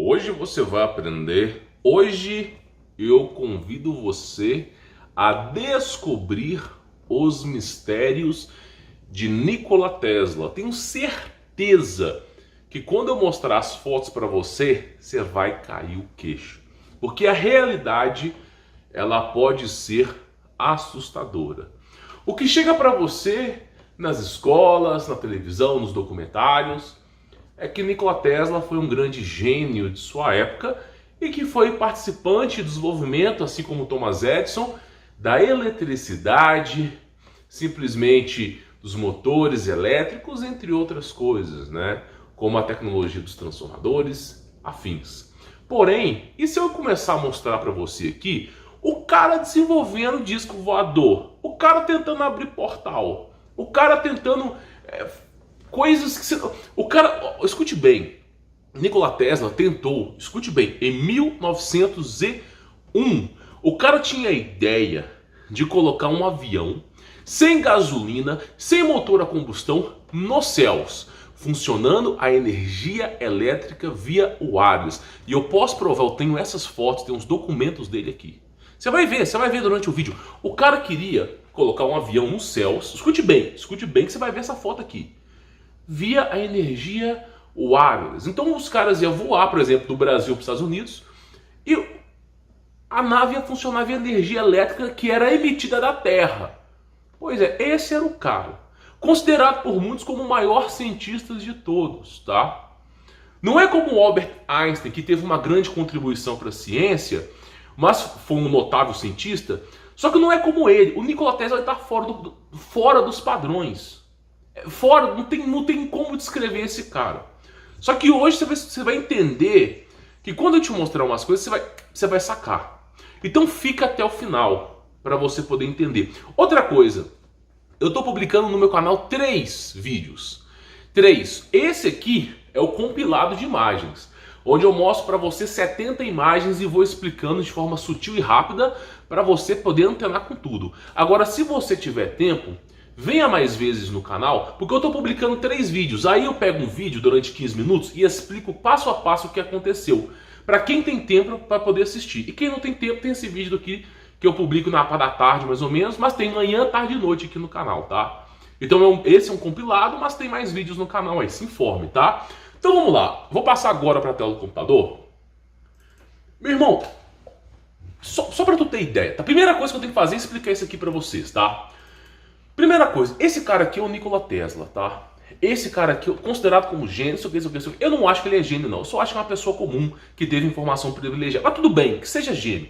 Hoje você vai aprender. Hoje eu convido você a descobrir os mistérios de Nikola Tesla. Tenho certeza que quando eu mostrar as fotos para você, você vai cair o queixo. Porque a realidade, ela pode ser assustadora. O que chega para você nas escolas, na televisão, nos documentários, é que Nikola Tesla foi um grande gênio de sua época e que foi participante do desenvolvimento, assim como Thomas Edison, da eletricidade, simplesmente dos motores elétricos, entre outras coisas, né? Como a tecnologia dos transformadores, afins. Porém, e se eu começar a mostrar para você aqui o cara desenvolvendo disco voador, o cara tentando abrir portal, o cara tentando coisas que você... O cara, escute bem, Nikola Tesla tentou, escute bem, em 1901, o cara tinha a ideia de colocar um avião sem gasolina, sem motor a combustão, nos céus, funcionando a energia elétrica via wireless. E eu posso provar, eu tenho essas fotos, tem uns documentos dele aqui. Você vai ver durante o vídeo. O cara queria colocar um avião nos céus, escute bem que você vai ver essa foto aqui, via a energia wireless. Então os caras iam voar, por exemplo, do Brasil para os Estados Unidos, e a nave ia funcionar via energia elétrica que era emitida da Terra. Pois é, esse era o cara, considerado por muitos como o maior cientista de todos, tá? Não é como o Albert Einstein, que teve uma grande contribuição para a ciência, mas foi um notável cientista. Só que não é como ele. O Nikola Tesla está fora dos padrões. Fora, não tem como descrever esse cara. Só que hoje você vai entender que quando eu te mostrar umas coisas, você vai sacar. Então fica até o final para você poder entender. Outra coisa, eu estou publicando no meu canal 3 vídeos. 3. Esse aqui é o compilado de imagens, onde eu mostro para você 70 imagens e vou explicando de forma sutil e rápida para você poder antenar com tudo. Agora, se você tiver tempo, venha mais vezes no canal, porque eu estou publicando 3 vídeos. Aí eu pego um vídeo durante 15 minutos e explico passo a passo o que aconteceu. Para quem tem tempo para poder assistir. E quem não tem tempo, tem esse vídeo aqui que eu publico na parte da tarde mais ou menos, mas tem manhã, tarde e noite aqui no canal, tá? Então esse é um compilado, mas tem mais vídeos no canal aí, se informe, tá? Então vamos lá, vou passar agora para a tela do computador. Meu irmão, só para tu ter ideia, tá? A primeira coisa que eu tenho que fazer é explicar isso aqui para vocês, tá? Primeira coisa, esse cara aqui é o Nikola Tesla, tá? Esse cara aqui, considerado como gênio, eu não acho que ele é gênio, não. Eu só acho que é uma pessoa comum que teve informação privilegiada. Mas tudo bem, que seja gênio.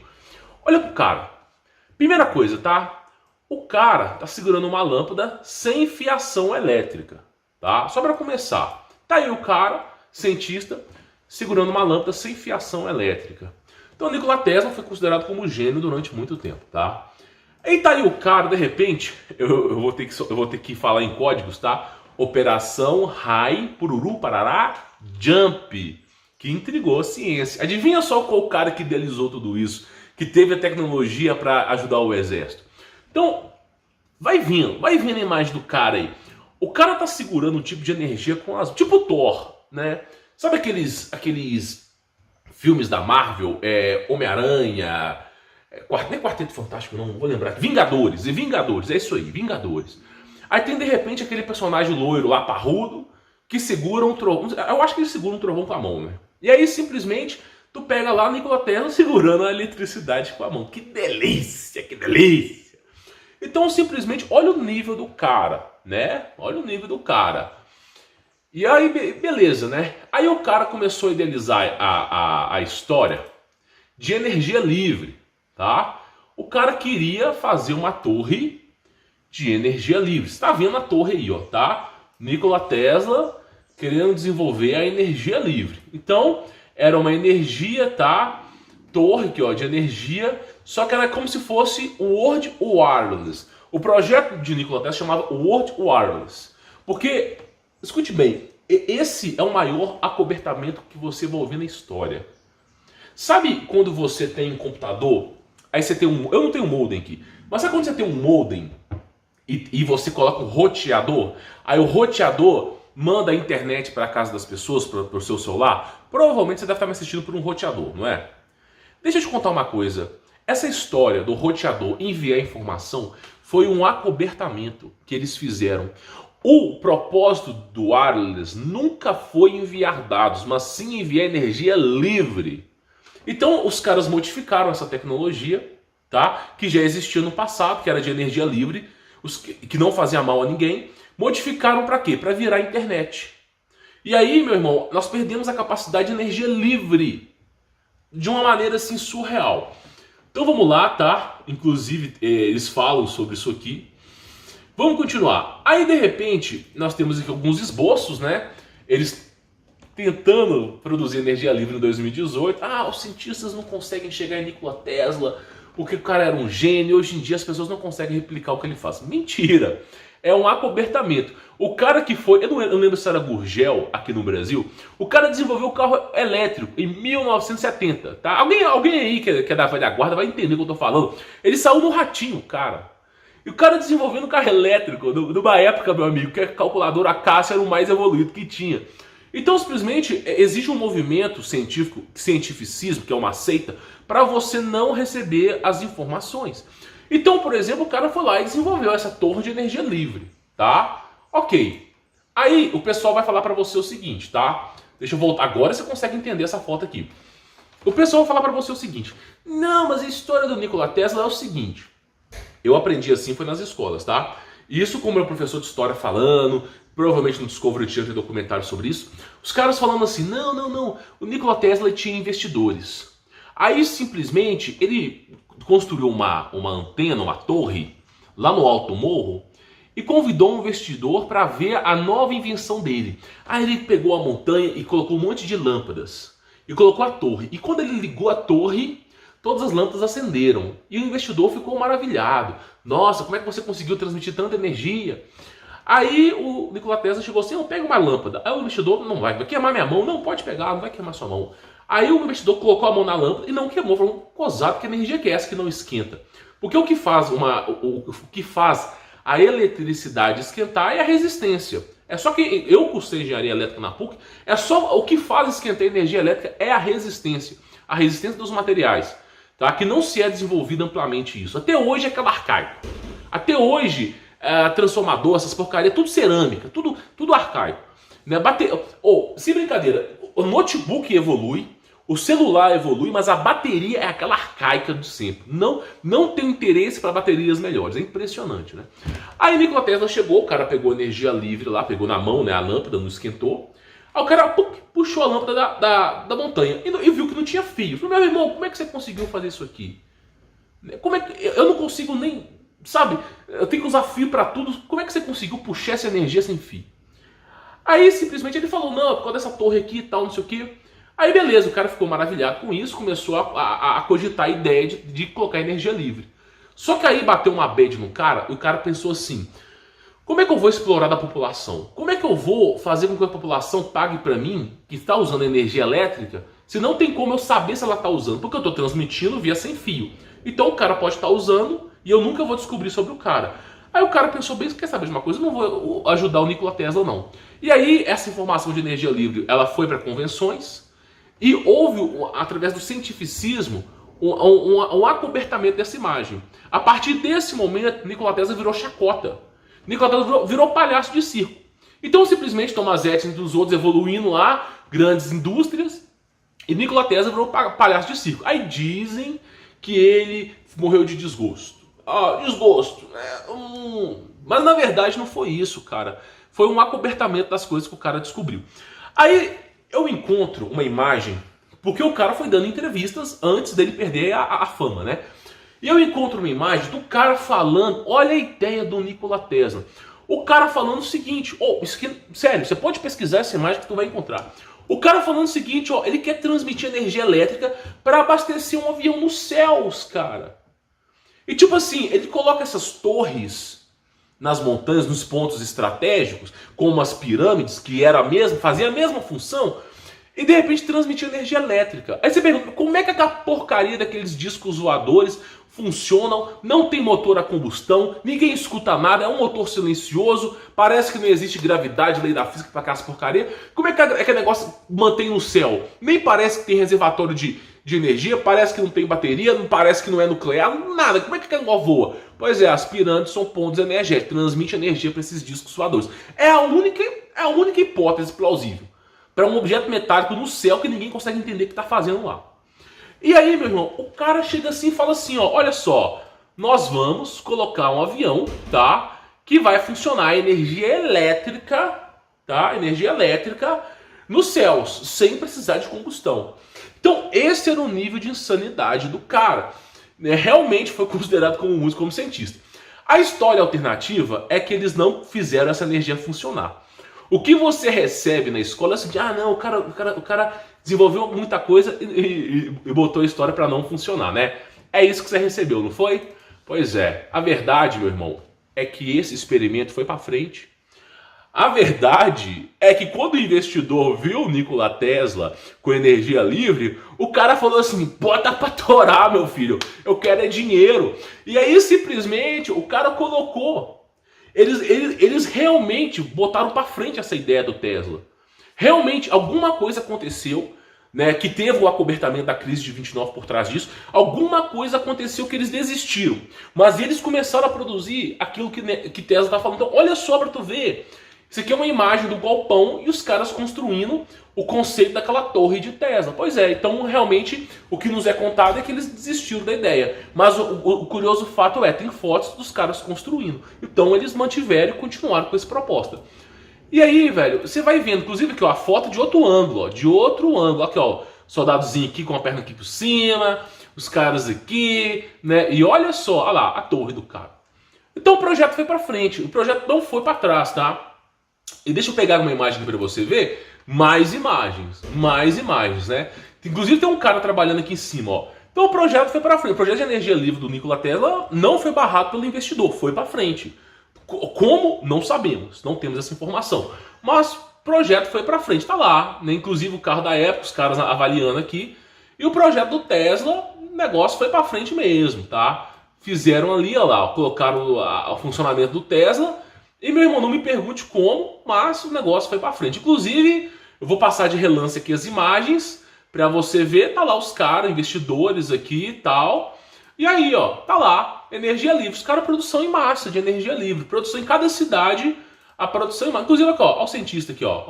Olha pro cara. Primeira coisa, tá? O cara tá segurando uma lâmpada sem fiação elétrica, tá? Só para começar. Tá aí o cara, cientista, segurando uma lâmpada sem fiação elétrica. Então o Nikola Tesla foi considerado como gênio durante muito tempo, tá? Aí tá aí o cara, de repente, eu vou ter que falar em códigos, tá? Operação Rai, Pururu, Parará, Jump, que intrigou a ciência. Adivinha só qual o cara que idealizou tudo isso, que teve a tecnologia para ajudar o exército. Então, vai vindo a imagem do cara aí. O cara tá segurando um tipo de energia com as... tipo Thor, né? Sabe aqueles filmes da Marvel, Homem-Aranha... nem Quarteto Fantástico, não vou lembrar. Vingadores, é isso aí, Vingadores. Aí tem de repente aquele personagem loiro lá, parrudo, que segura um trovão. Eu acho que ele segura um trovão com a mão, né? E aí simplesmente tu pega lá o Nikola Tesla segurando a eletricidade com a mão. Que delícia, que delícia! Então simplesmente olha o nível do cara, né? Olha o nível do cara. E aí, beleza, né? Aí o cara começou a idealizar a história de energia livre. Tá? O cara queria fazer uma torre de energia livre. Você está vendo a torre aí, ó, tá? Nikola Tesla querendo desenvolver a energia livre. Então, era uma energia, tá? Torre aqui, ó, de energia, só que era como se fosse o World Wireless. O projeto de Nikola Tesla chamava World Wireless. Porque, escute bem, esse é o maior acobertamento que você vai ouvir na história. Sabe quando você tem um computador... Aí você tem eu não tenho modem aqui, mas sabe quando você tem um modem e você coloca um roteador? Aí o roteador, manda a internet para a casa das pessoas, para o seu celular, provavelmente você deve estar me assistindo por um roteador, não é? Deixa eu te contar uma coisa. Essa história do roteador enviar informação foi um acobertamento que eles fizeram. O propósito do wireless nunca foi enviar dados, mas sim enviar energia livre. Então os caras modificaram essa tecnologia, tá? Que já existia no passado, que era de energia livre, que não fazia mal a ninguém. Modificaram para quê? Para virar internet. E aí, meu irmão, nós perdemos a capacidade de energia livre de uma maneira assim surreal. Então vamos lá, tá? Inclusive eles falam sobre isso aqui. Vamos continuar. Aí de repente nós temos aqui alguns esboços, né? Eles tentando produzir energia livre em 2018. Ah, os cientistas não conseguem chegar em Nikola Tesla porque o cara era um gênio. Hoje em dia as pessoas não conseguem replicar o que ele faz. Mentira! É um acobertamento. O cara que foi, eu não lembro se era Gurgel aqui no Brasil, o cara desenvolveu o carro elétrico em 1970, tá? Alguém aí que é da velha guarda vai entender o que eu tô falando. Ele saiu no ratinho, cara. E o cara desenvolvendo um carro elétrico, numa época, meu amigo, que a calculadora Cassia era o mais evoluído que tinha. Então, simplesmente, existe um movimento científico, cientificismo, que é uma seita, para você não receber as informações. Então, por exemplo, o cara foi lá e desenvolveu essa torre de energia livre, tá? Ok. Aí, o pessoal vai falar para você o seguinte, tá? Deixa eu voltar. Agora você consegue entender essa foto aqui. O pessoal vai falar para você o seguinte. Não, mas a história do Nikola Tesla é o seguinte. Eu aprendi assim, foi nas escolas, tá? Isso como meu professor de história falando, provavelmente no Discovery Channel tem documentário sobre isso. Os caras falando assim, não, o Nikola Tesla tinha investidores. Aí simplesmente ele construiu uma antena, uma torre, lá no alto morro, e convidou um investidor para ver a nova invenção dele. Aí ele pegou a montanha e colocou um monte de lâmpadas. E colocou a torre. E quando ele ligou a torre, todas as lâmpadas acenderam. E o investidor ficou maravilhado. Nossa, como é que você conseguiu transmitir tanta energia? Aí o Nikola Tesla chegou assim, pega uma lâmpada. Aí o investidor, não vai queimar minha mão. Não, pode pegar, não vai queimar sua mão. Aí o investidor colocou a mão na lâmpada e não queimou. Falou, cozado, que energia que é essa que não esquenta? Porque o que faz a eletricidade esquentar é a resistência. É só que eu cursei engenharia elétrica na PUC, é só o que faz esquentar a energia elétrica é a resistência dos materiais, tá? Que não se é desenvolvido amplamente isso. Até hoje é aquela arcaico. Até hoje, transformador, essas porcarias, tudo cerâmica, tudo arcaico. Né? Sem brincadeira, o notebook evolui, o celular evolui, mas a bateria é aquela arcaica de sempre. Não tem interesse para baterias melhores. É impressionante, né? Aí Nikola Tesla chegou, o cara pegou energia livre lá, pegou na mão, né, a lâmpada, não esquentou. Aí o cara puxou a lâmpada da montanha e viu que não tinha fio. Falei, meu irmão, como é que você conseguiu fazer isso aqui? Como é que eu não consigo nem, sabe? Eu tenho que usar fio para tudo. Como é que você conseguiu puxar essa energia sem fio? Aí simplesmente ele falou, não, por causa dessa torre aqui e tal, não sei o que. Aí beleza, o cara ficou maravilhado com isso, começou a cogitar a ideia de colocar energia livre. Só que aí bateu uma bad no cara, e o cara pensou assim, como é que eu vou explorar da população? Como é que eu vou fazer com que a população pague para mim, que está usando energia elétrica, se não tem como eu saber se ela está usando? Porque eu estou transmitindo via sem fio. Então o cara pode estar usando e eu nunca vou descobrir sobre o cara. Aí o cara pensou bem, quer saber de uma coisa? Eu não vou ajudar o Nikola Tesla não. E aí essa informação de energia livre, ela foi para convenções e houve, através do cientificismo, um acobertamento dessa imagem. A partir desse momento, Nikola Tesla virou chacota. Nikola Tesla virou palhaço de circo. Então simplesmente Thomas Edison e os outros evoluindo lá, grandes indústrias, e Nikola Tesla virou palhaço de circo. Aí dizem que ele morreu de desgosto. Desgosto. Mas na verdade não foi isso, cara. Foi um acobertamento das coisas que o cara descobriu. Aí eu encontro uma imagem, porque o cara foi dando entrevistas antes dele perder a fama, né? E eu encontro uma imagem do cara falando, olha a ideia do Nikola Tesla. O cara falando o seguinte, sério, você pode pesquisar essa imagem que tu vai encontrar. O cara falando o seguinte, ele quer transmitir energia elétrica para abastecer um avião nos céus, cara. E tipo assim, ele coloca essas torres nas montanhas, nos pontos estratégicos, como as pirâmides, que fazia a mesma função. e de repente transmitir energia elétrica. Aí você pergunta, como é que aquela porcaria daqueles discos voadores funcionam, não tem motor a combustão, ninguém escuta nada, é um motor silencioso, parece que não existe gravidade, lei da física para aquelas porcaria. Como é que aquele negócio mantém no céu? Nem parece que tem reservatório de energia, parece que não tem bateria, não parece que não é nuclear, nada. Como é que aquele negócio voa? Pois é, as pirantes são pontos energéticos, transmite energia para esses discos voadores. É a única hipótese plausível para um objeto metálico no céu que ninguém consegue entender o que está fazendo lá. E aí, meu irmão, o cara chega assim e fala assim, ó, olha só, nós vamos colocar um avião, tá, que vai funcionar energia elétrica, tá, energia elétrica nos céus, sem precisar de combustão. Então, esse era o nível de insanidade do cara. Realmente foi considerado como músico, como cientista. A história alternativa é que eles não fizeram essa energia funcionar. O que você recebe na escola é assim, ah não, o cara desenvolveu muita coisa e botou a história para não funcionar, né? É isso que você recebeu, não foi? Pois é, a verdade, meu irmão, é que esse experimento foi para frente. A verdade é que quando o investidor viu o Nikola Tesla com energia livre, o cara falou assim, bota pra torar, meu filho, eu quero é dinheiro. E aí simplesmente o cara colocou. Eles realmente botaram para frente essa ideia do Tesla. Realmente alguma coisa aconteceu, né, que teve o acobertamento da crise de 29 por trás disso. Alguma coisa aconteceu que eles desistiram. Mas eles começaram a produzir aquilo que Tesla está falando. Então olha só para tu ver. Isso aqui é uma imagem do galpão e os caras construindo o conceito daquela torre de Tesla. Pois é, então realmente o que nos é contado é que eles desistiram da ideia. Mas o curioso fato é, tem fotos dos caras construindo. Então eles mantiveram e continuaram com essa proposta. E aí, velho, você vai vendo, inclusive aqui, ó, a foto de outro ângulo, ó, de outro ângulo. Aqui, ó, soldadozinho aqui com a perna aqui por cima, os caras aqui, né? E olha só, olha lá, a torre do cara. Então o projeto foi pra frente, o projeto não foi pra trás, tá? E deixa eu pegar uma imagem para você ver. Mais imagens, né? Inclusive tem um cara trabalhando aqui em cima, ó. Então o projeto foi para frente. O projeto de energia livre do Nikola Tesla não foi barrado pelo investidor, foi para frente. Como? Não sabemos, não temos essa informação. Mas o projeto foi para frente, tá lá, né? Inclusive o carro da época, os caras avaliando aqui. E o projeto do Tesla, o negócio foi para frente mesmo, tá? Fizeram ali, ó lá, colocaram o funcionamento do Tesla. E meu irmão, não me pergunte como, mas o negócio foi pra frente. Inclusive, eu vou passar de relance aqui as imagens pra você ver. Tá lá os caras, investidores aqui e tal. E aí, ó, tá lá, energia livre. Os caras, produção em massa de energia livre. Produção em cada cidade, a produção em massa. Inclusive, aqui, ó, o cientista aqui, ó.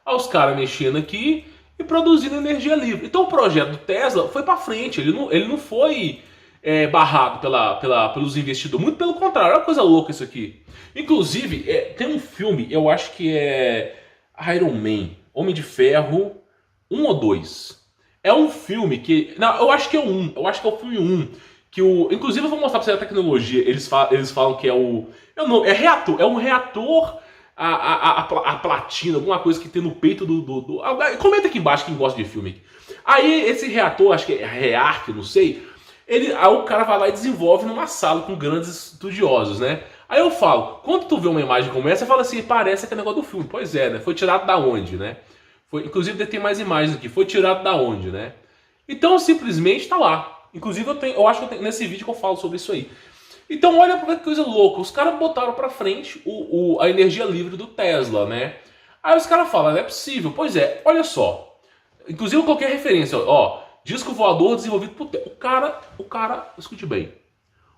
Ó os caras mexendo aqui e produzindo energia livre. Então o projeto do Tesla foi pra frente. Ele não foi barrado pelos investidores. Muito pelo contrário, olha que coisa louca isso aqui. Inclusive, tem um filme, eu acho que é Iron Man, Homem de Ferro 1 ou 2. É um filme que... Não, eu acho que é o 1. Eu acho que é o filme 1. Inclusive, eu vou mostrar pra você a tecnologia. Eles falam que é o... É reator. É um reator a platina, alguma coisa que tem no peito do... Comenta aqui embaixo quem gosta de filme. Aí, esse reator, acho que é REARC, não sei... Aí o cara vai lá e desenvolve numa sala com grandes estudiosos, né? Aí eu falo, quando tu vê uma imagem como essa, você fala assim, parece aquele negócio do filme. Pois é, né? Foi tirado da onde, né? Inclusive tem mais imagens aqui. Foi tirado da onde, né? Então simplesmente tá lá. Inclusive eu acho que nesse vídeo que eu falo sobre isso aí. Então olha pra que coisa louca. Os caras botaram pra frente a energia livre do Tesla, né? Aí os caras falam, não é possível. Pois é, olha só. Inclusive eu coloquei referência, ó. Disco voador desenvolvido por Tesla. O cara, escute bem.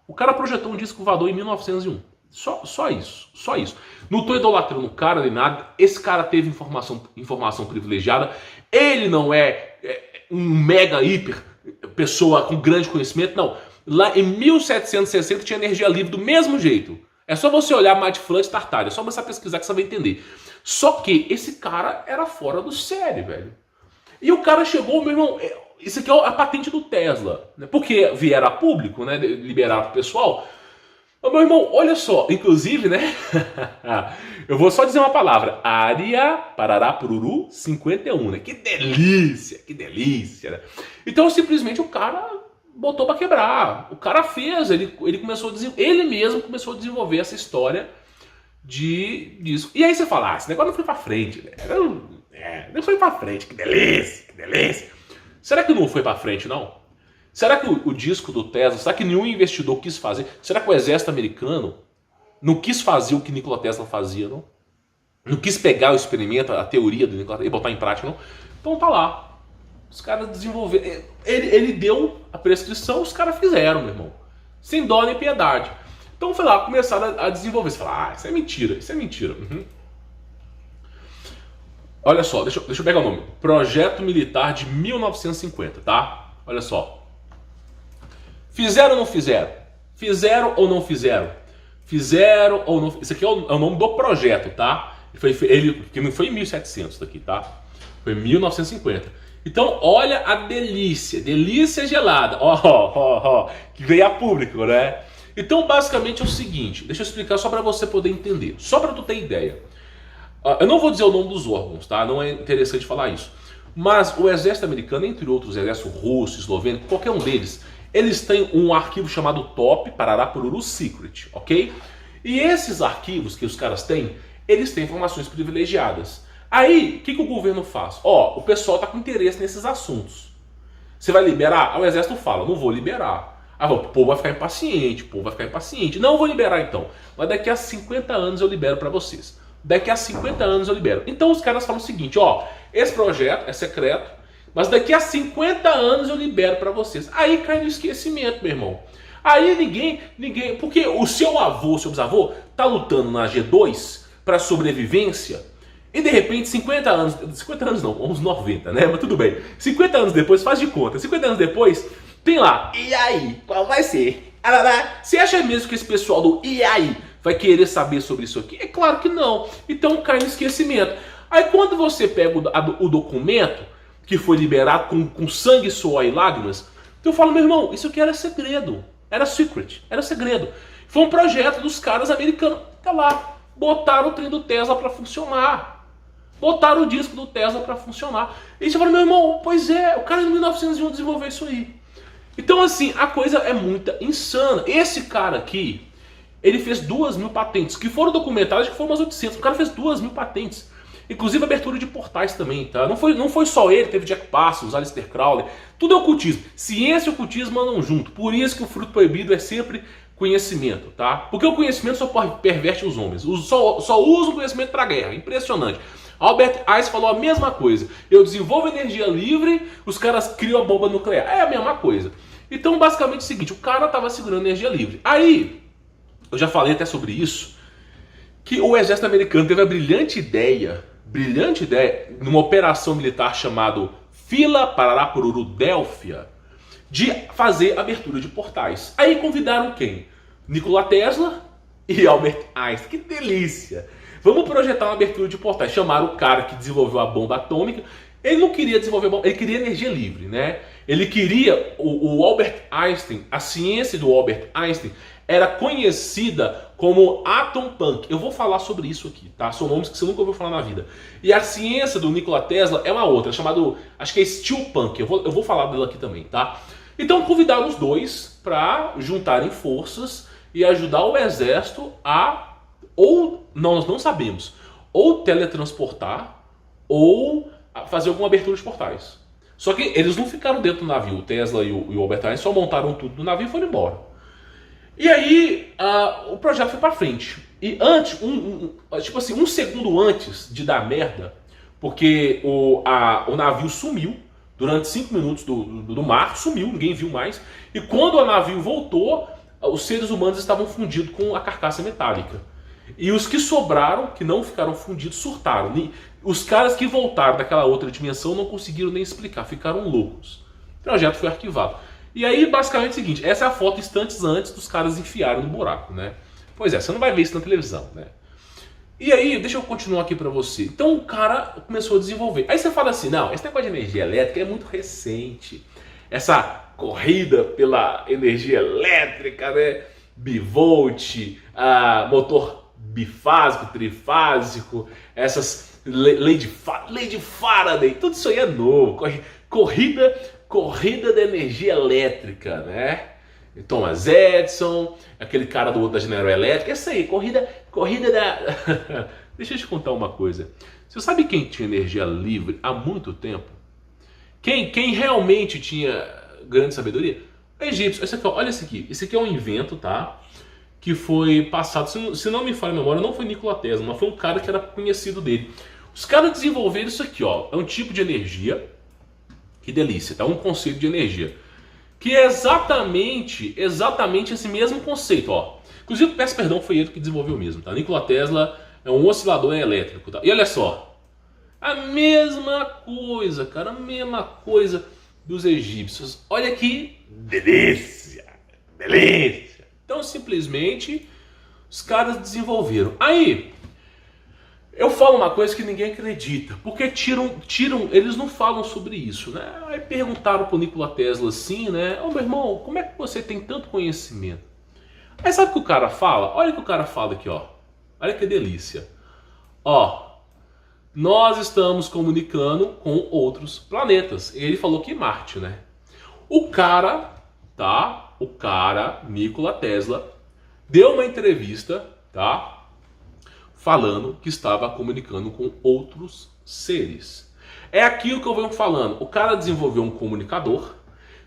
O cara projetou um disco voador em 1901. Só isso. Não tô idolatrando o cara nem nada. Esse cara teve informação privilegiada. Ele não é um mega hiper pessoa com grande conhecimento. Não. Lá em 1760 tinha energia livre do mesmo jeito. É só você olhar Matt Flood e Tartaglia. É só você pesquisar que você vai entender. Só que esse cara era fora do série, velho. E o cara chegou, meu irmão... Isso aqui é a patente do Tesla, né? Porque vieram a público, né? Liberaram pro pessoal. Mas, meu irmão, olha só. Inclusive, né? Eu vou só dizer uma palavra. Área Parará Pururu 51, né? Que delícia, né? Então, simplesmente, o cara botou pra quebrar. O cara fez, ele começou ele mesmo começou a desenvolver essa história disso. E aí você fala, esse negócio não foi pra frente, né? Não foi pra frente, que delícia, que delícia. Será que não foi pra frente, não? Será que o disco do Tesla, será que nenhum investidor quis fazer? Será que o exército americano não quis fazer o que Nikola Tesla fazia, não? Não quis pegar o experimento, a teoria do Nikola Tesla e botar em prática, não? Então tá lá. Os caras desenvolveram. Ele deu a prescrição, os caras fizeram, meu irmão. Sem dó nem piedade. Então foi lá, começaram a desenvolver. Você fala, isso é mentira, isso é mentira. Uhum. Olha só, deixa eu pegar o nome. Projeto Militar de 1950, tá? Olha só. Fizeram ou não fizeram? Fizeram ou não fizeram? Fizeram ou não... Isso aqui é o nome do projeto, tá? Que não foi em 1700 daqui, tá? Foi em 1950. Então, olha a delícia. Delícia gelada. Ó, que veio a público, né? Então, basicamente é o seguinte. Deixa eu explicar só para você poder entender. Só para tu ter ideia. Eu não vou dizer o nome dos órgãos, tá? Não é interessante falar isso. Mas o exército americano, entre outros exércitos russo, esloveno, qualquer um deles, eles têm um arquivo chamado TOP, Parará Pururu Secret, ok? E esses arquivos que os caras têm, eles têm informações privilegiadas. Aí, o que o governo faz? O pessoal tá com interesse nesses assuntos. Você vai liberar? Aí o exército fala, não vou liberar. Aí o povo vai ficar impaciente, o povo vai ficar impaciente. Não vou liberar então, mas daqui a 50 anos eu libero para vocês. Daqui a 50 anos eu libero. Então os caras falam o seguinte, esse projeto é secreto, mas daqui a 50 anos eu libero para vocês. Aí cai no esquecimento, meu irmão. Aí ninguém, porque o seu avô, seu bisavô, tá lutando na G2 para sobrevivência, e de repente 50 anos não, uns 90, né? Mas tudo bem. 50 anos depois, faz de conta, 50 anos depois, tem lá, e aí, qual vai ser? Você acha mesmo que esse pessoal do e aí vai querer saber sobre isso aqui? É claro que não. Então cai no esquecimento. Aí quando você pega o documento que foi liberado com sangue, suor e lágrimas, eu falo, meu irmão, isso aqui era segredo. Era secret, era segredo. Foi um projeto dos caras americanos. Tá lá, botaram o trem do Tesla para funcionar. Botaram o disco do Tesla para funcionar. E você fala, meu irmão, pois é, o cara em 1901 desenvolveu isso aí. Então assim, a coisa é muito insana. Esse cara aqui, ele fez 2.000 patentes, que foram documentadas, que foram umas 800. O cara fez 2.000 patentes. Inclusive abertura de portais também, tá? Não foi só ele, teve Jack Parsons, Aleister Crowley. Tudo é ocultismo. Ciência e ocultismo andam junto. Por isso que o fruto proibido é sempre conhecimento, tá? Porque o conhecimento só perverte os homens. Só usa o conhecimento para guerra. Impressionante. Albert Einstein falou a mesma coisa. Eu desenvolvo energia livre, os caras criam a bomba nuclear. É a mesma coisa. Então, basicamente é o seguinte, o cara estava segurando energia livre. Aí, eu já falei até sobre isso, que o exército americano teve a brilhante ideia, numa operação militar chamada Fila Parará-Pururu Délfia, de fazer abertura de portais. Aí convidaram quem? Nikola Tesla e Albert Einstein. Que delícia! Vamos projetar uma abertura de portais. Chamaram o cara que desenvolveu a bomba atômica. Ele não queria desenvolver bomba, ele queria energia livre, né? Ele queria o Albert Einstein, a ciência do Albert Einstein era conhecida como Atom Punk. Eu vou falar sobre isso aqui, tá? São nomes que você nunca ouviu falar na vida. E a ciência do Nikola Tesla é uma outra, chamada, acho que é Steel Punk. Eu vou falar dela aqui também, tá? Então convidaram os dois para juntarem forças e ajudar o exército a, ou nós não sabemos, ou teletransportar ou fazer alguma abertura de portais. Só que eles não ficaram dentro do navio. O Tesla e o Albert Einstein só montaram tudo no navio e foram embora. E aí o projeto foi pra frente. E antes, tipo assim, um segundo antes de dar merda, porque o navio sumiu durante 5 minutos do mar, sumiu, ninguém viu mais. E quando o navio voltou, os seres humanos estavam fundidos com a carcaça metálica. E os que sobraram, que não ficaram fundidos, surtaram. Os caras que voltaram daquela outra dimensão não conseguiram nem explicar, ficaram loucos. O projeto foi arquivado. E aí, basicamente é o seguinte, essa é a foto instantes antes dos caras enfiarem no buraco, né? Pois é, você não vai ver isso na televisão, né? E aí, deixa eu continuar aqui pra você. Então o cara começou a desenvolver. Aí você fala assim, não, esse negócio de energia elétrica é muito recente. Essa corrida pela energia elétrica, né? Bivolt, motor bifásico, trifásico, essas lei de Faraday, tudo isso aí é novo. Corrida da energia elétrica, né? Thomas Edison, aquele cara da General Electric, essa aí, corrida da... Deixa eu te contar uma coisa. Você sabe quem tinha energia livre há muito tempo? Quem realmente tinha grande sabedoria? Egípcio. Esse aqui, ó, olha esse aqui. Esse aqui é um invento, tá? Que foi passado, se não me falha a memória, não foi Nikola Tesla, mas foi um cara que era conhecido dele. Os caras desenvolveram isso aqui, ó. É um tipo de energia. Que delícia, tá? Um conceito de energia. Que é exatamente esse mesmo conceito, ó. Inclusive, peço perdão, foi ele que desenvolveu mesmo, tá? Nikola Tesla é um oscilador elétrico, tá? E olha só. A mesma coisa, cara, a mesma coisa dos egípcios. Olha que delícia, delícia. Então, simplesmente, os caras desenvolveram. Aí, eu falo uma coisa que ninguém acredita, porque eles não falam sobre isso, né? Aí perguntaram pro Nikola Tesla assim, né? Ô meu irmão, como é que você tem tanto conhecimento? Aí sabe o que o cara fala? Olha o que o cara fala aqui, ó. Olha que delícia. Ó. Nós estamos comunicando com outros planetas. Ele falou que Marte, né? O cara, tá? O cara, Nikola Tesla, deu uma entrevista, tá? Falando que estava comunicando com outros seres. É aquilo que eu venho falando. O cara desenvolveu um comunicador,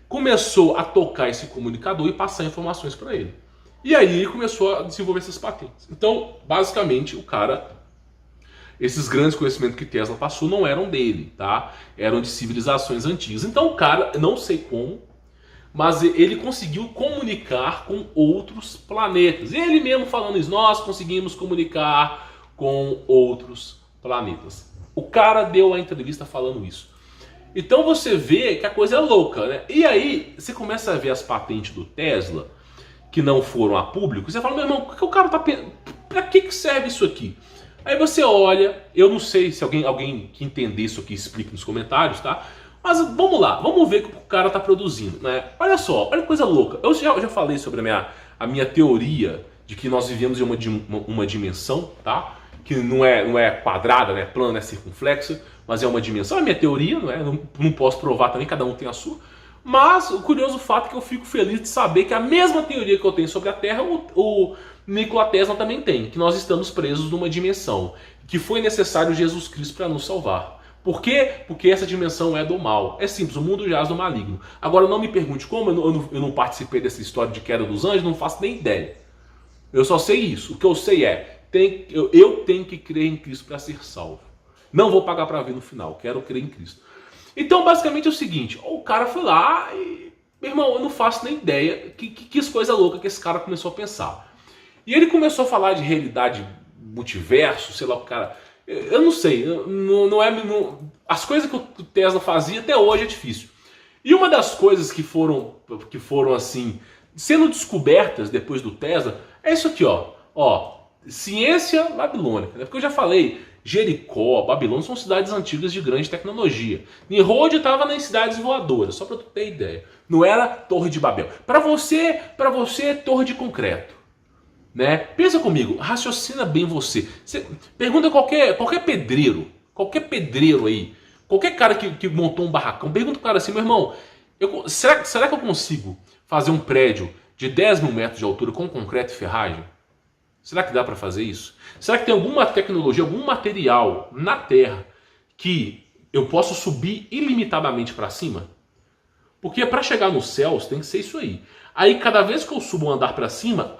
começou a tocar esse comunicador e passar informações para ele. E aí ele começou a desenvolver essas patentes. Então, basicamente, o cara... Esses grandes conhecimentos que Tesla passou não eram dele, tá? Eram de civilizações antigas. Então o cara, não sei como, mas ele conseguiu comunicar com outros planetas. Ele mesmo falando isso, nós conseguimos comunicar com outros planetas. O cara deu a entrevista falando isso. Então você vê que a coisa é louca, né? E aí você começa a ver as patentes do Tesla, que não foram a público, você fala, meu irmão, o cara tá pensando, pra que serve isso aqui? Aí você olha, eu não sei se alguém que entender isso aqui explica nos comentários, tá? Mas vamos lá, vamos ver o que o cara tá produzindo, né? Olha só, olha que coisa louca. Eu já falei sobre a minha teoria de que nós vivemos em uma dimensão, tá? Que não é quadrada, né? Plana, é circunflexa, mas é uma dimensão. É a minha teoria, não é? Não posso provar também, cada um tem a sua. Mas o curioso fato é que eu fico feliz de saber que a mesma teoria que eu tenho sobre a Terra, o Nikola Tesla também tem, que nós estamos presos numa dimensão, que foi necessário Jesus Cristo para nos salvar. Por quê? Porque essa dimensão é do mal. É simples, o mundo jaz do maligno. Agora não me pergunte como, eu não participei dessa história de queda dos anjos, não faço nem ideia. Eu só sei isso. O que eu sei é, eu tenho que crer em Cristo para ser salvo. Não vou pagar para ver no final, quero crer em Cristo. Então basicamente é o seguinte, o cara foi lá e... Meu irmão, eu não faço nem ideia que coisa louca que esse cara começou a pensar. E ele começou a falar de realidade multiverso, sei lá o cara... Eu não sei, as coisas que o Tesla fazia até hoje é difícil. E uma das coisas que foram assim, sendo descobertas depois do Tesla, é isso aqui, ó, ciência babilônica, né? Porque eu já falei, Jericó, Babilônia são cidades antigas de grande tecnologia. Nimrod estava nas cidades voadoras, só para tu ter ideia. Não era Torre de Babel. Para você, torre de concreto. Né? Pensa comigo, raciocina bem você. Pergunta qualquer pedreiro aí, qualquer cara que montou um barracão, pergunta pro cara assim, meu irmão, será que eu consigo fazer um prédio de 10 mil metros de altura com concreto e ferragem? Será que dá para fazer isso? Será que tem alguma tecnologia, algum material na Terra que eu possa subir ilimitadamente para cima? Porque para chegar nos céus tem que ser isso aí. Aí cada vez que eu subo um andar para cima,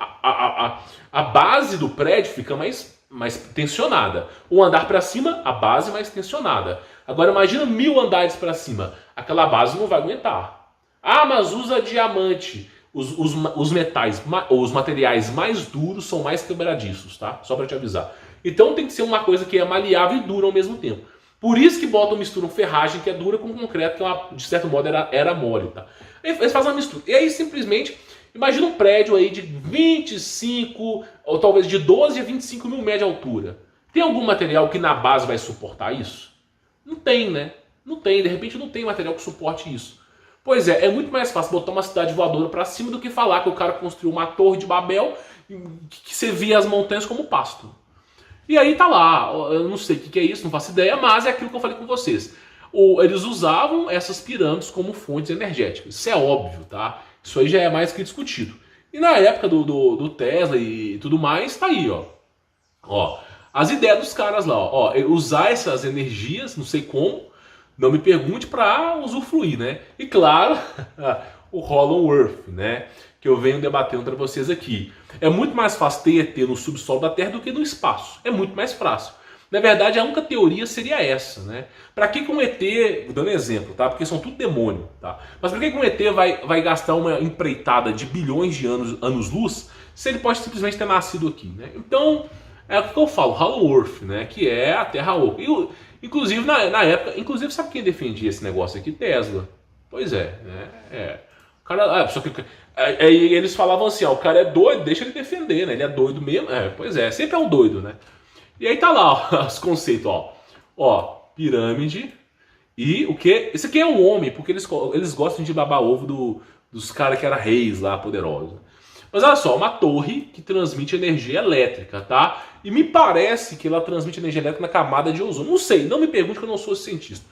a base do prédio fica mais tensionada. Um andar para cima, a base mais tensionada. Agora imagina 1000 andares para cima. Aquela base não vai aguentar. Ah, mas usa diamante. Os metais, os materiais mais duros são mais quebradiços, tá? Só para te avisar. Então tem que ser uma coisa que é maleável e dura ao mesmo tempo. Por isso que misturam ferragem que é dura com concreto, que de certo modo era mole, tá? Eles fazem uma mistura. E aí simplesmente, imagina um prédio aí de 25, ou talvez de 12 a 25 mil metros de altura. Tem algum material que na base vai suportar isso? Não tem, né? Não tem, de repente não tem material que suporte isso. Pois é muito mais fácil botar uma cidade voadora para cima do que falar que o cara construiu uma torre de Babel que você via as montanhas como pasto. E aí tá lá, eu não sei o que é isso, não faço ideia, mas é aquilo que eu falei com vocês. Eles usavam essas pirâmides como fontes energéticas. Isso é óbvio, tá? Isso aí já é mais que discutido. E na época do Tesla e tudo mais, tá aí, ó. as ideias dos caras lá, ó, usar essas energias, não sei como, não me pergunte, para usufruir, né? E claro, o Hollow Earth, né? Que eu venho debatendo para vocês aqui. É muito mais fácil ter ET no subsolo da Terra do que no espaço. É muito mais fácil. Na verdade, a única teoria seria essa, né? Para que um ET, dando exemplo, tá? Porque são tudo demônio, tá? Mas para que um ET vai gastar uma empreitada de bilhões de anos-luz se ele pode simplesmente ter nascido aqui, né? Então, é o que eu falo, Hollow Earth, né? Que é a Terra oca. Inclusive, na época, inclusive, sabe quem defendia esse negócio aqui? Tesla. Pois é, né? O cara, só que aí eles falavam assim, ó, o cara é doido, deixa ele defender, né? Ele é doido mesmo. Pois é, sempre é um doido, né? E aí tá lá, ó, os conceitos, ó, pirâmide e o que? Esse aqui é um homem, porque eles gostam de babar ovo dos caras que eram reis lá, poderosos. Mas olha só, uma torre que transmite energia elétrica, tá? E me parece que ela transmite energia elétrica na camada de ozônio. Não sei, não me pergunte que eu não sou cientista.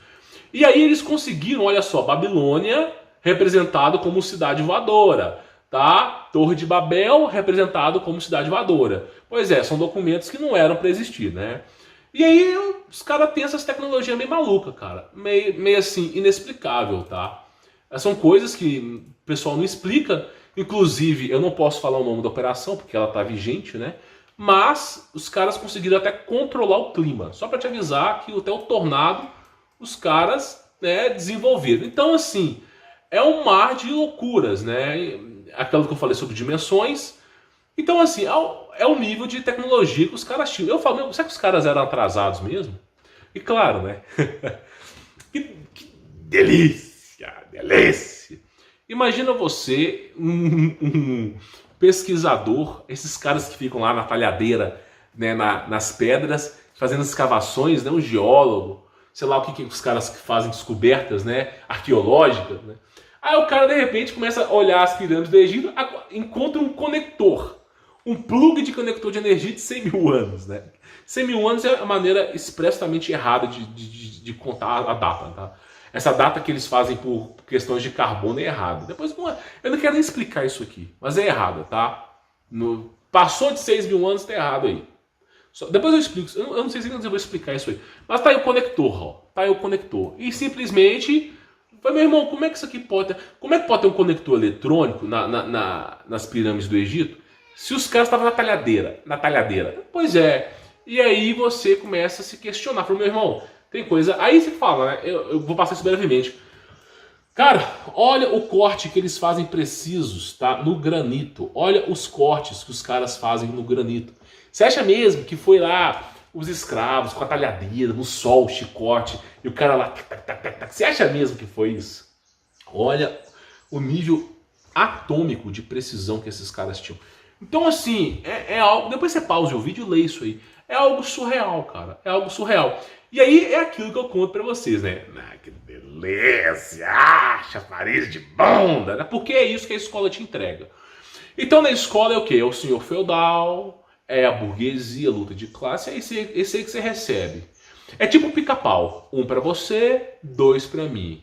E aí eles conseguiram, olha só, Babilônia representado como cidade voadora, tá? Torre de Babel representado como cidade voadora. Pois é, são documentos que não eram para existir, né? E aí os caras têm essas tecnologias meio malucas, cara. Meio assim, inexplicável, tá? São coisas que o pessoal não explica. Inclusive, eu não posso falar o nome da operação, porque ela tá vigente, né? Mas os caras conseguiram até controlar o clima. Só para te avisar que até o tornado os caras, né, desenvolveram. Então, assim, é um mar de loucuras, né? Aquilo que eu falei sobre dimensões. Então, assim, é o nível de tecnologia que os caras tinham. Eu falo, será que os caras eram atrasados mesmo? E claro, né? que delícia, delícia. Imagina você, um pesquisador, esses caras que ficam lá na talhadeira, né, nas pedras, fazendo escavações, né, um geólogo, sei lá o que os caras que fazem descobertas, né, arqueológicas, né? Aí o cara de repente começa a olhar as pirâmides do Egito, encontra um conector, um plug de conector de energia de 100 mil anos, né? 100 mil anos é a maneira expressamente errada de contar a data, tá? Essa data que eles fazem por questões de carbono é errada. Depois, eu não quero nem explicar isso aqui, mas é errada, tá? Passou de 6 mil anos, tá errado aí. Depois eu explico, eu não sei se eu vou explicar isso aí. Mas tá aí o conector, ó. Tá aí o conector. E simplesmente, meu irmão, como é que isso aqui pode ter? Como é que pode ter um conector eletrônico nas pirâmides do Egito? Se os caras estavam na talhadeira. Pois é. E aí você começa a se questionar. Fala, meu irmão, tem coisa. Aí você fala, né? Eu vou passar isso brevemente. Cara, olha o corte que eles fazem precisos, tá? No granito. Olha os cortes que os caras fazem no granito. Você acha mesmo que foi lá os escravos com a talhadeira, no sol, o chicote, e o cara lá... Você acha mesmo que foi isso? Olha o nível atômico de precisão que esses caras tinham. Então, assim, é algo... Depois você pausa o vídeo e lê isso aí. É algo surreal, cara. É algo surreal. E aí é aquilo que eu conto pra vocês, né? Que beleza! Chafariz de bunda! Né? Porque é isso que a escola te entrega. Então, na escola é o quê? É o senhor feudal, é a burguesia, a luta de classe, é esse aí que você recebe. É tipo um pica-pau. 1 pra você, 2 pra mim.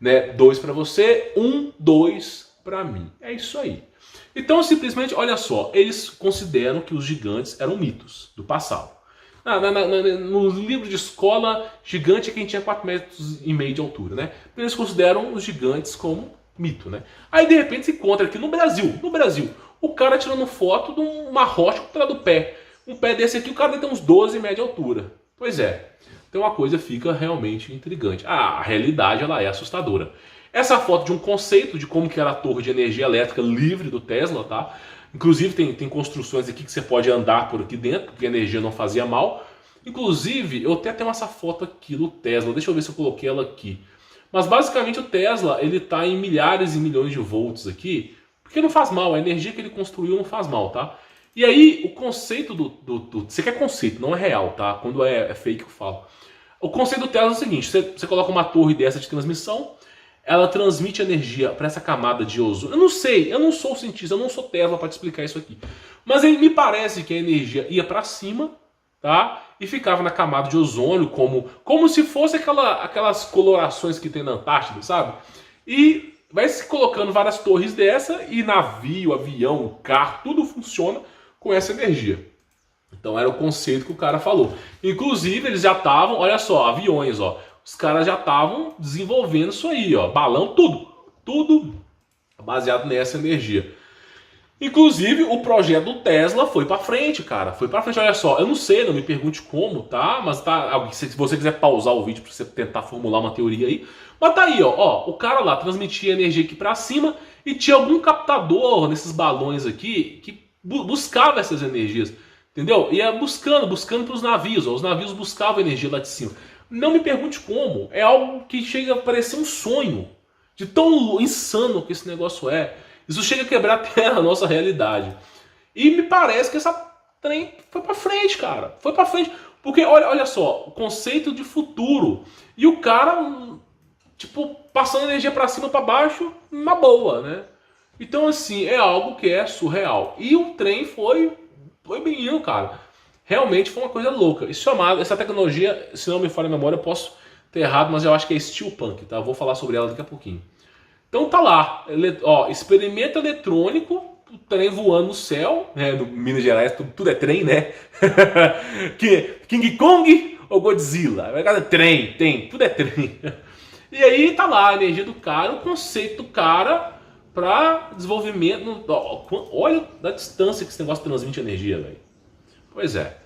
Né? 2 pra você, 1, 2 pra mim. É isso aí. Então, simplesmente, olha só, eles consideram que os gigantes eram mitos do passado. No livro de escola, gigante é quem tinha 4,5 metros de altura, né? Eles consideram os gigantes como mito, né? Aí, de repente, se encontra aqui no Brasil, o cara tirando foto de uma rocha com o do pé. Um pé desse aqui, o cara deve ter uns 12 metros de altura. Pois é. Então a coisa fica realmente intrigante. A realidade, ela é assustadora. Essa foto de um conceito de como que era a torre de energia elétrica livre do Tesla, tá? Inclusive tem construções aqui que você pode andar por aqui dentro, porque a energia não fazia mal. Inclusive, eu até tenho essa foto aqui do Tesla. Deixa eu ver se eu coloquei ela aqui. Mas basicamente o Tesla, ele está em milhares e milhões de volts aqui, porque não faz mal, a energia que ele construiu não faz mal, tá? E aí, o conceito você quer conceito, não é real, tá? Quando é fake eu falo. O conceito do Tesla é o seguinte, você coloca uma torre dessa de transmissão, ela transmite energia para essa camada de ozônio. Eu não sei, eu não sou cientista, eu não sou Tesla para te explicar isso aqui. Mas aí me parece que a energia ia para cima, tá? E ficava na camada de ozônio, como se fosse aquelas colorações que tem na Antártida, sabe? E vai se colocando várias torres dessa e navio, avião, carro, tudo funciona com essa energia. Então era o conceito que o cara falou. Inclusive eles já estavam, olha só, aviões, ó. Os caras já estavam desenvolvendo isso aí, ó. Balão, tudo baseado nessa energia. Inclusive o projeto do Tesla foi pra frente, cara. Foi pra frente, olha só. Eu não sei, não me pergunte como, tá? Mas tá, se você quiser pausar o vídeo pra você tentar formular uma teoria aí. Mas tá aí, ó. O cara lá transmitia energia aqui pra cima e tinha algum captador nesses balões aqui que buscava essas energias. Entendeu? Ia buscando pros navios, ó. Os navios buscavam energia lá de cima. Não me pergunte como. É algo que chega a parecer um sonho. De tão insano que esse negócio é. Isso chega a quebrar até a nossa realidade. E me parece que essa trem foi pra frente, cara. Foi pra frente. Porque, olha só, o conceito de futuro. E o cara, tipo, passando energia pra cima, pra baixo, uma boa, né? Então, assim, é algo que é surreal. E o trem foi bem indo, cara. Realmente foi uma coisa louca. Isso chamado, essa tecnologia, se não me falha a memória, eu posso ter errado, mas eu acho que é steampunk, tá? Eu vou falar sobre ela daqui a pouquinho. Então tá lá, ó, experimento eletrônico, o trem voando no céu, né? No Minas Gerais tudo é trem, né? King Kong ou Godzilla? Trem, tudo é trem. E aí tá lá a energia do cara, o conceito do cara para desenvolvimento. Olha a distância que esse negócio transmite energia, velho. Pois é.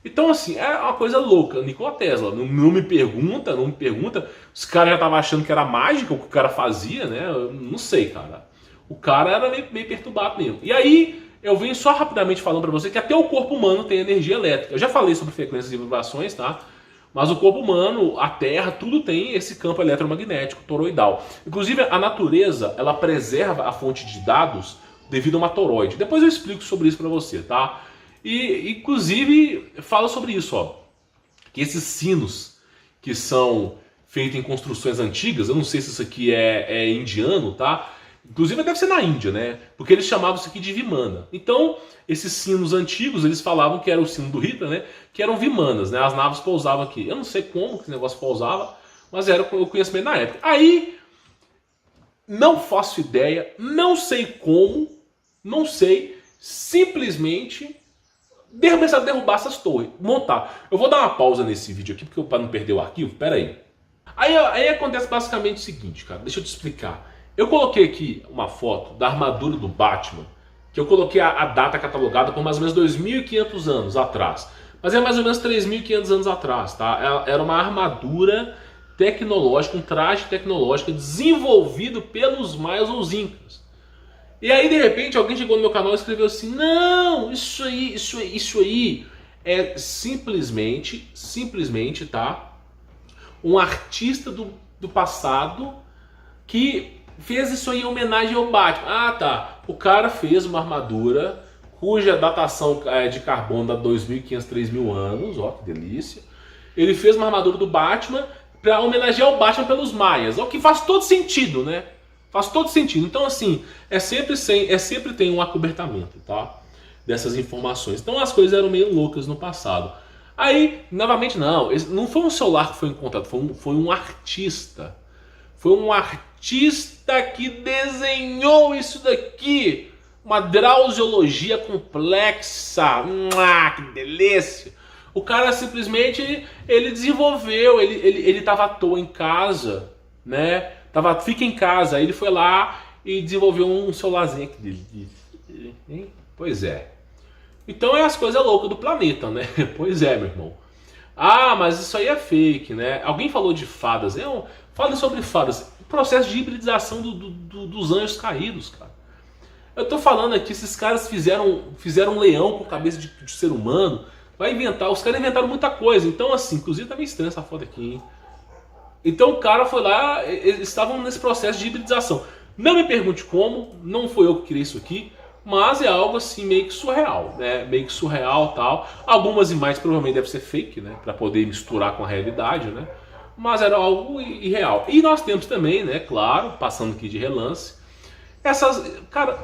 Então, assim, é uma coisa louca. Nikola Tesla, não me pergunta. Os caras já estavam achando que era mágica o que o cara fazia, né? Eu não sei, cara. O cara era meio perturbado mesmo. E aí, eu venho só rapidamente falando pra você que até o corpo humano tem energia elétrica. Eu já falei sobre frequências e vibrações, tá? Mas o corpo humano, a Terra, tudo tem esse campo eletromagnético toroidal. Inclusive, a natureza, ela preserva a fonte de dados devido a uma toroide. Depois eu explico sobre isso pra você, tá? E, inclusive, fala sobre isso, ó. Que esses sinos que são feitos em construções antigas, eu não sei se isso aqui é indiano, tá? Inclusive deve ser na Índia, né? Porque eles chamavam isso aqui de Vimana. Então, esses sinos antigos, eles falavam que era o sino do Hitler, né? Que eram Vimanas, né? As naves pousavam aqui. Eu não sei como que esse negócio pousava, mas era o conhecimento na época. Aí, não faço ideia, não sei como, não sei, simplesmente começar a derrubar essas torres, montar. Eu vou dar uma pausa nesse vídeo aqui, porque para não perder o arquivo, pera aí. Aí acontece basicamente o seguinte, cara, deixa eu te explicar. Eu coloquei aqui uma foto da armadura do Batman, que eu coloquei a data catalogada por mais ou menos 2.500 anos atrás. Mas é mais ou menos 3.500 anos atrás, tá? Era uma armadura tecnológica, um traje tecnológico desenvolvido pelos maias ou os incas. E aí, de repente, alguém chegou no meu canal e escreveu assim: não, isso aí é simplesmente, tá? Um artista do passado que fez isso aí em homenagem ao Batman. Ah, tá. O cara fez uma armadura cuja datação de carbono dá 2.500, 3.000 anos. Ó, que delícia. Ele fez uma armadura do Batman para homenagear o Batman pelos maias. O que faz todo sentido, né? Faz todo sentido. Então, assim, sempre tem um acobertamento, tá? Dessas informações. Então, as coisas eram meio loucas no passado. Aí, novamente, não foi um celular que foi encontrado, foi um artista. Foi um artista que desenhou isso daqui. Uma drausiologia complexa. Que delícia. O cara simplesmente, ele desenvolveu, ele tava à toa em casa, né? Fica em casa, aí ele foi lá e desenvolveu um celularzinho aqui. Pois é. Então é as coisas loucas do planeta, né? Pois é, meu irmão. Ah, mas isso aí é fake, né? Alguém falou de fadas. Fala sobre fadas. O processo de hibridização dos anjos caídos, cara. Eu tô falando aqui, esses caras fizeram um leão com cabeça de ser humano. Os caras inventaram muita coisa. Então, assim, inclusive tá meio estranha essa foto aqui, hein? Então o cara foi lá, eles estavam nesse processo de hibridização. Não me pergunte como, não foi eu que criei isso aqui, mas é algo assim meio que surreal, né? Meio que surreal e tal. Algumas imagens provavelmente devem ser fake, né? Para poder misturar com a realidade, né? Mas era algo irreal. E nós temos também, né? Claro, passando aqui de relance, Cara,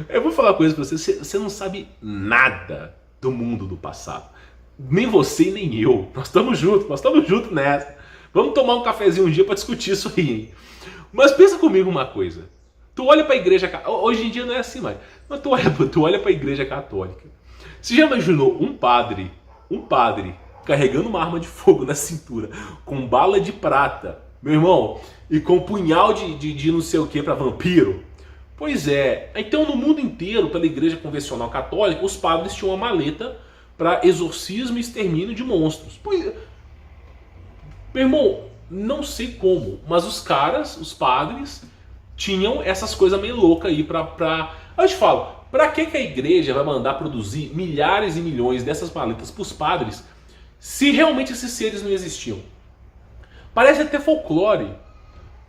eu vou falar uma coisa pra você, você não sabe nada do mundo do passado. Nem você nem eu. Nós estamos juntos nessa. Vamos tomar um cafezinho um dia para discutir isso aí, hein? Mas pensa comigo uma coisa. Tu olha para a igreja, hoje em dia não é assim mais, mas tu olha para a igreja católica. Você já imaginou um padre carregando uma arma de fogo na cintura, com bala de prata, meu irmão, e com punhal de não sei o que para vampiro? Pois é, então no mundo inteiro, pela igreja convencional católica, os padres tinham uma maleta para exorcismo e extermínio de monstros. Pois, meu irmão, não sei como, mas os caras, os padres, tinham essas coisas meio loucas aí pra... Eu te falo, pra que a igreja vai mandar produzir milhares e milhões dessas maletas pros padres se realmente esses seres não existiam? Parece até folclore.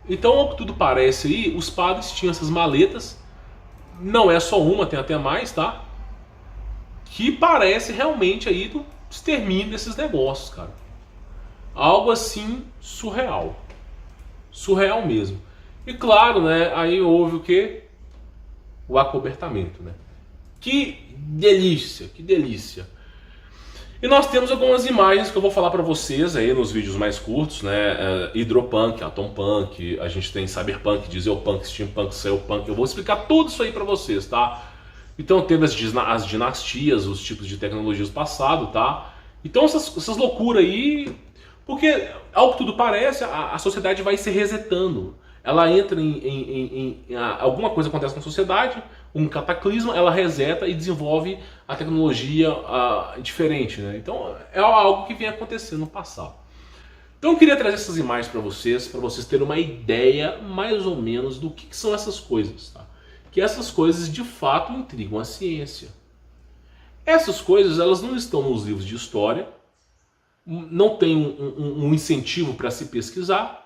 Então, ao que tudo parece aí, os padres tinham essas maletas, não é só uma, tem até mais, tá? Que parece realmente aí do extermínio desses negócios, cara. Algo assim surreal. Surreal mesmo. E claro, né, aí houve o quê? O acobertamento, né? Que delícia, que delícia. E nós temos algumas imagens que eu vou falar pra vocês aí nos vídeos mais curtos, né? Hidropunk, Atompunk, a gente tem Cyberpunk, Dieselpunk, Steampunk, Sailpunk. Eu vou explicar tudo isso aí pra vocês, tá? Então teve as dinastias, os tipos de tecnologias do passado, tá? Então essas loucuras aí... Porque, ao que tudo parece, a sociedade vai se resetando. Ela entra alguma coisa acontece na sociedade, um cataclisma, ela reseta e desenvolve a tecnologia diferente, né? Então é algo que vem acontecendo no passado. Então eu queria trazer essas imagens para vocês terem uma ideia mais ou menos do que são essas coisas, tá? Que essas coisas de fato intrigam a ciência. Essas coisas elas não estão nos livros de história, não tem um incentivo para se pesquisar,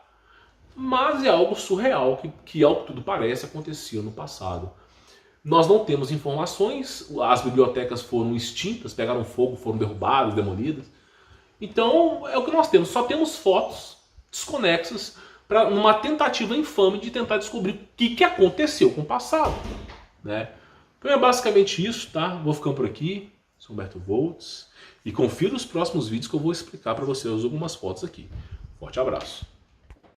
mas é algo surreal que, ao que tudo parece, acontecia no passado. Nós não temos informações, as bibliotecas foram extintas, pegaram fogo, foram derrubadas, demolidas. Então é o que nós temos, só temos fotos desconexas numa tentativa infame de tentar descobrir o que aconteceu com o passado, né? Então é basicamente isso, tá? Vou ficando por aqui, sou Humberto Voltz, e confira os próximos vídeos que eu vou explicar para vocês algumas fotos aqui. Forte abraço!